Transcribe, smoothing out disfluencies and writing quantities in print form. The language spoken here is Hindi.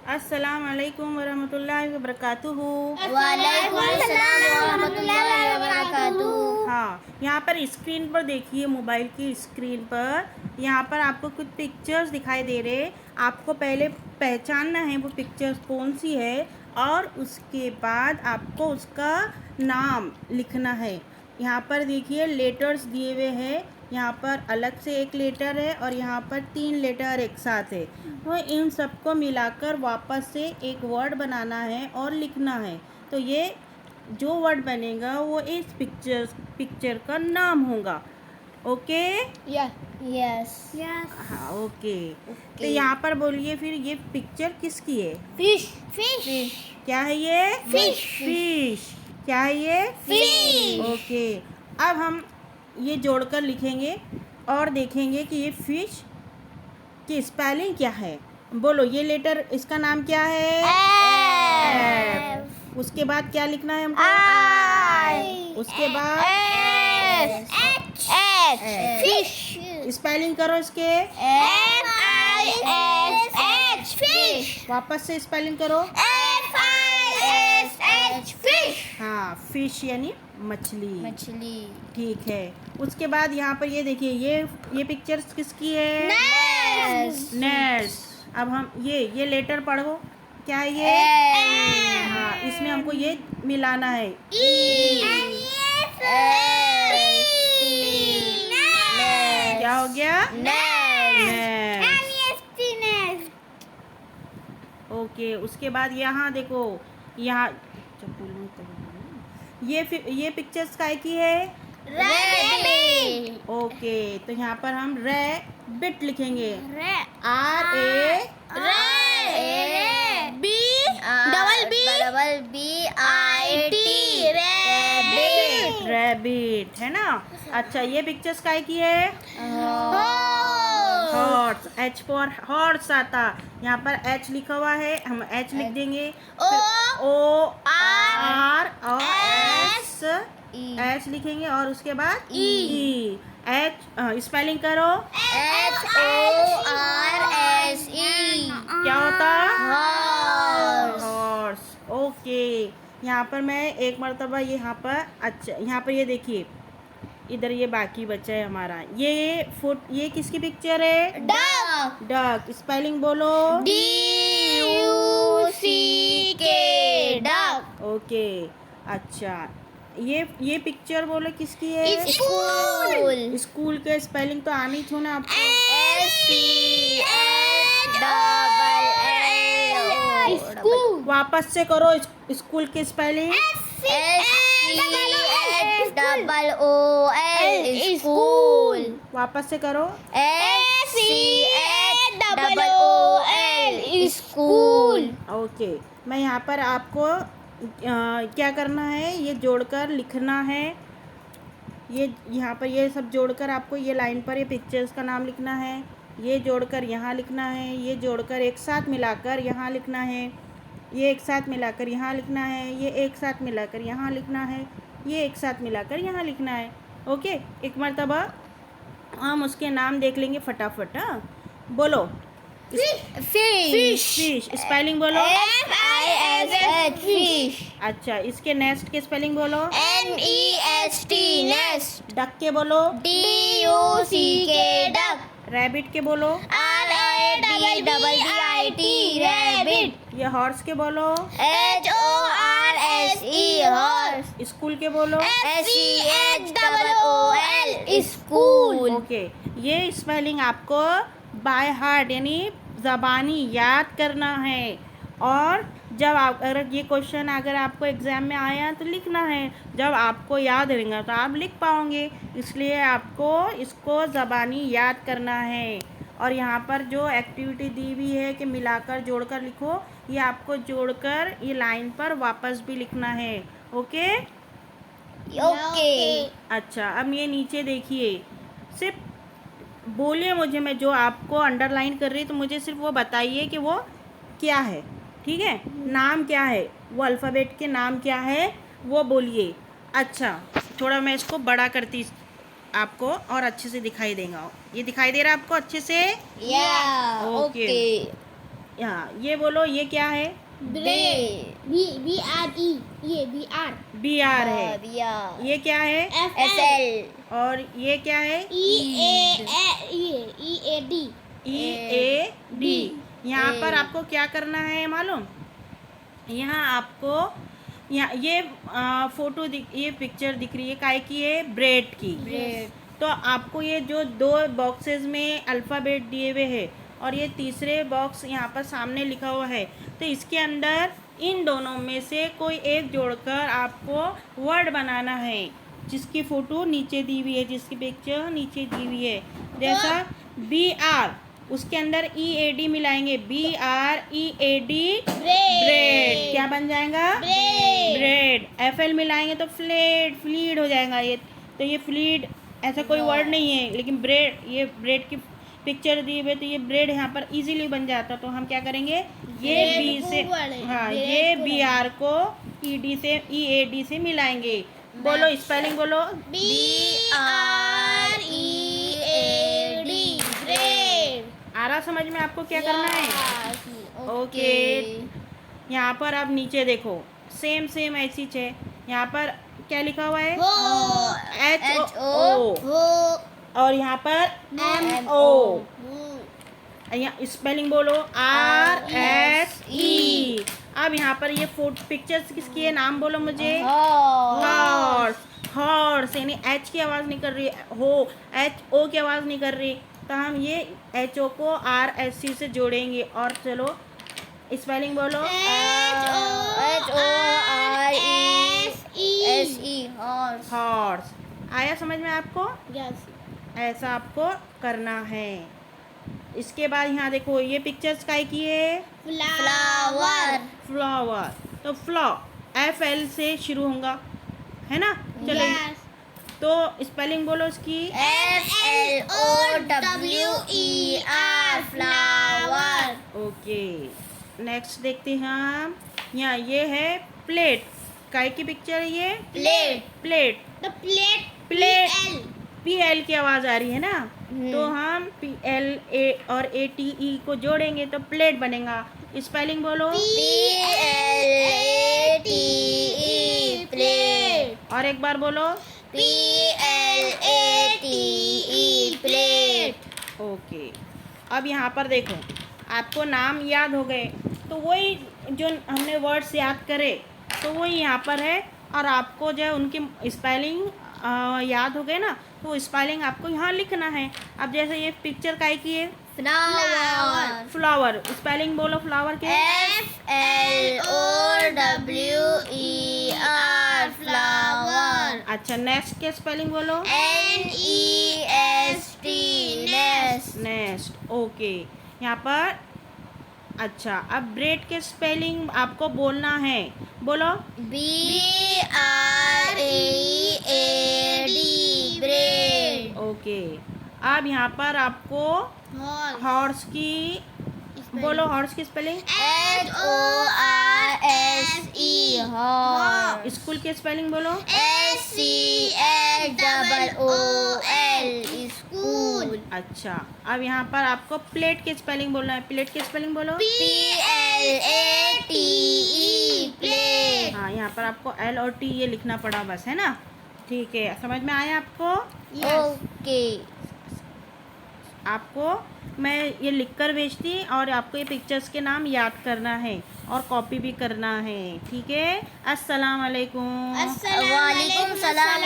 अस्सलाम वालेकुम वरहमतुल्लाहि वबरकातुहू। वालेकुम अस्सलाम वरहमतुल्लाहि वबरकातुहू। हाँ, यहाँ पर स्क्रीन पर देखिए, मोबाइल की स्क्रीन पर यहाँ पर आपको कुछ पिक्चर्स दिखाई दे रहे। आपको पहले पहचानना है वो पिक्चर्स कौन सी है और उसके बाद आपको उसका नाम लिखना है। यहाँ पर देखिए लेटर्स दिए हुए हैं। यहाँ पर अलग से एक लेटर है और यहाँ पर 3 लेटर एक साथ है। तो इन सबको मिलाकर वापस से एक वर्ड बनाना है और लिखना है। तो ये जो वर्ड बनेगा वो इस पिक्चर का नाम होगा। ओके? यस। हाँ, ओके। तो यहाँ पर बोलिए फिर, ये पिक्चर किसकी है? फिश। क्या है ये? फिश। क्या है ये? फिश। ओके। अब हम ये जोड़कर लिखेंगे और देखेंगे कि ये फिश की स्पेलिंग क्या है। बोलो, ये लेटर इसका नाम क्या है? एफ। उसके बाद क्या लिखना है हमको? आई। उसके बाद एच। फिश। स्पेलिंग करो इसके। FISH fish. वापस से स्पेलिंग करो। FISH fish. हाँ, फिश यानी मछली। मछली। ठीक है। उसके बाद यहाँ पर ये देखिए, ये पिक्चर्स किसकी है? नेस। अब हम ये लेटर पढ़ो। क्या है ये? हाँ, इसमें हमको ये मिलाना है। क्या हो गया? ओके। उसके बाद यहाँ देखो, यहाँ ये पिक्चर्स काय की है? ओके। तो यहाँ पर हम रैबिट लिखेंगे। रैबिट है ना। अच्छा, ये पिक्चर्स काय की है? हॉर्स। एच फॉर हॉर्स आता। यहाँ पर एच लिखा हुआ है, हम एच लिख देंगे। OR और एच लिखेंगे और उसके बाद ई। एच स्पेलिंग करो। क्या होता? हॉर्स। ओके। यहाँ पर मैं एक मर्तबा यहाँ पर, अच्छा यहाँ पर ये देखिए, इधर ये बाकी बचा है हमारा। ये किसकी पिक्चर है? डक। स्पेलिंग बोलो। डक। ओके। अच्छा, ये पिक्चर बोलो किसकी है? स्कूल के स्पेलिंग तो आनी थी ना आपको। वापस से करो स्कूल की स्पेलिंग। स्कूल। वापस से करो। स्कूल। ओके। मैं यहाँ पर आपको क्या करना है, ये जोड़कर लिखना है। ये यहाँ पर ये सब जोड़कर आपको ये लाइन पर ये पिक्चर्स का नाम लिखना है। ये जोड़कर यहाँ लिखना है। ये जोड़कर एक साथ मिलाकर यहाँ लिखना है। ये एक साथ मिलाकर यहाँ लिखना है। ये एक साथ मिलाकर यहाँ लिखना है। ये एक साथ मिलाकर यहाँ लिखना है। ओके। एक मर्तबा हम उसके नाम देख लेंगे फटाफट। हाँ, बोलो। फिश। स्पेलिंग बोलो। फिश। अच्छा, इसके नेस्ट के स्पेलिंग बोलो। NEST nest. डक के बोलो। DUCK duck. रैबिट के बोलो। RABBIT rabbit. ये हॉर्स के बोलो। HORSE horse. स्कूल के बोलो। SCHOOL school. ओके। ये स्पेलिंग आपको बाय हार्ट यानी ज़बानी याद करना है। और जब अगर ये क्वेश्चन अगर आपको एग्ज़ाम में आया तो लिखना है। जब आपको याद रहेगा तो आप लिख पाओगे। इसलिए आपको इसको ज़बानी याद करना है। और यहाँ पर जो एक्टिविटी दी हुई है कि मिलाकर जोड़कर लिखो, ये आपको जोड़कर ये लाइन पर वापस भी लिखना है। ओके? अच्छा, अब ये नीचे देखिए, सिर्फ बोलिए मुझे, मैं जो आपको अंडरलाइन कर रही तो मुझे सिर्फ वो बताइए कि वो क्या है। ठीक है? नाम क्या है, वो अल्फ़ाबेट के नाम क्या है वो बोलिए। अच्छा, थोड़ा मैं इसको बड़ा करती आपको और अच्छे से दिखाई देगा। ये दिखाई दे रहा है आपको अच्छे से? ओके। हाँ, ये बोलो ये क्या है? ब्रेड BRE ये BR BR है। ये क्या है? SL और ये क्या है? EAD EAD। यहाँ पर आपको क्या करना है मालूम? यहाँ आपको यहाँ ये फोटो ये पिक्चर दिख रही है काय की है? ब्रेड की। तो आपको ये जो दो बॉक्सेस में अल्फ़ाबेट दिए हुए हैं और ये तीसरे बॉक्स यहाँ पर सामने लिखा हुआ है, तो इसके अंदर इन दोनों में से कोई एक जोड़कर आपको वर्ड बनाना है जिसकी फ़ोटो नीचे दी हुई है, जिसकी पिक्चर नीचे दी हुई है। जैसा BR, उसके अंदर EAD मिलाएंगे, BREAD ब्रेड, क्या बन जाएगा? ब्रेड। FL मिलाएंगे तो फ्लीड हो जाएगा। ये तो ये फ्लीड ऐसा कोई वर्ड नहीं है, लेकिन ब्रेड, ये ब्रेड की पिक्चर दी हुई तो ये ब्रेड यहाँ पर इजीली बन जाता। तो हम क्या करेंगे, ये बी से, हाँ, ये BR को EAD से मिलाएंगे। बोलो स्पेलिंग बोलो। BREAD bread. आ रहा समझ में आपको क्या करना है? ओके। यहाँ पर अब नीचे देखो, सेम ऐसी है। यहाँ पर क्या लिखा हुआ है? HO। और यहाँ पर MO। यहाँ स्पेलिंग बोलो RSE। अब यहाँ पर ये पिक्चर्स किसकी है, नाम बोलो मुझे। हॉर्स, यानी H की आवाज़ नहीं कर रही, HO की आवाज़ नहीं कर रही, तो हम ये HO को RSE से जोड़ेंगे। और चलो स्पेलिंग बोलो हॉर्स। आया समझ में आपको? ऐसा आपको करना है। इसके बाद यहाँ देखो, ये पिक्चर्स काय की है? फ्लावर। तो FL से शुरू होगा, है ना? चलो तो स्पेलिंग बोलो इसकी। FLOWER flower. ओके, नेक्स्ट देखते हैं हम। यहाँ ये है प्लेट, काय की पिक्चर है ये? प्लेट। PL की आवाज़ आ रही है ना, तो हम PLA और ATE को जोड़ेंगे तो प्लेट बनेगा। स्पेलिंग बोलो PLATE प्लेट। और एक बार बोलो PLATE प्लेट। ओके। अब यहाँ पर देखो, आपको नाम याद हो गए, तो वही जो हमने वर्ड्स याद करे तो वही यहाँ पर है, और आपको जो उनकी स्पेलिंग याद हो गए ना, तो स्पेलिंग आपको यहाँ लिखना है। अब जैसे ये पिक्चर काय की है? फ्लावर। स्पेलिंग बोलो फ्लावर के। FLOWER flower. अच्छा, नेक्स्ट के स्पेलिंग बोलो। NEST nest. ओके, यहाँ पर अच्छा, अब ब्रेड के स्पेलिंग आपको बोलना है, बोलो BREAD ब्रेड। ओके। अब यहाँ पर आपको हॉर्स की बोलो, हॉर्स की स्पेलिंग। HORSE horse. स्कूल के स्पेलिंग बोलो। SCHOOL school. अच्छा, अब यहाँ पर आपको प्लेट के स्पेलिंग बोलना है। प्लेट के स्पेलिंग बोलो। PLATE plate. हाँ, यहाँ पर आपको L और T ये लिखना पड़ा बस, है ना? ठीक है, समझ में आया आपको? ओके। आपको मैं ये लिखकर भेजती, और आपको ये पिक्चर्स के नाम याद करना है और कॉपी भी करना है, ठीक है? अस्सलाम वालेकुम। वालेकुम सलाम।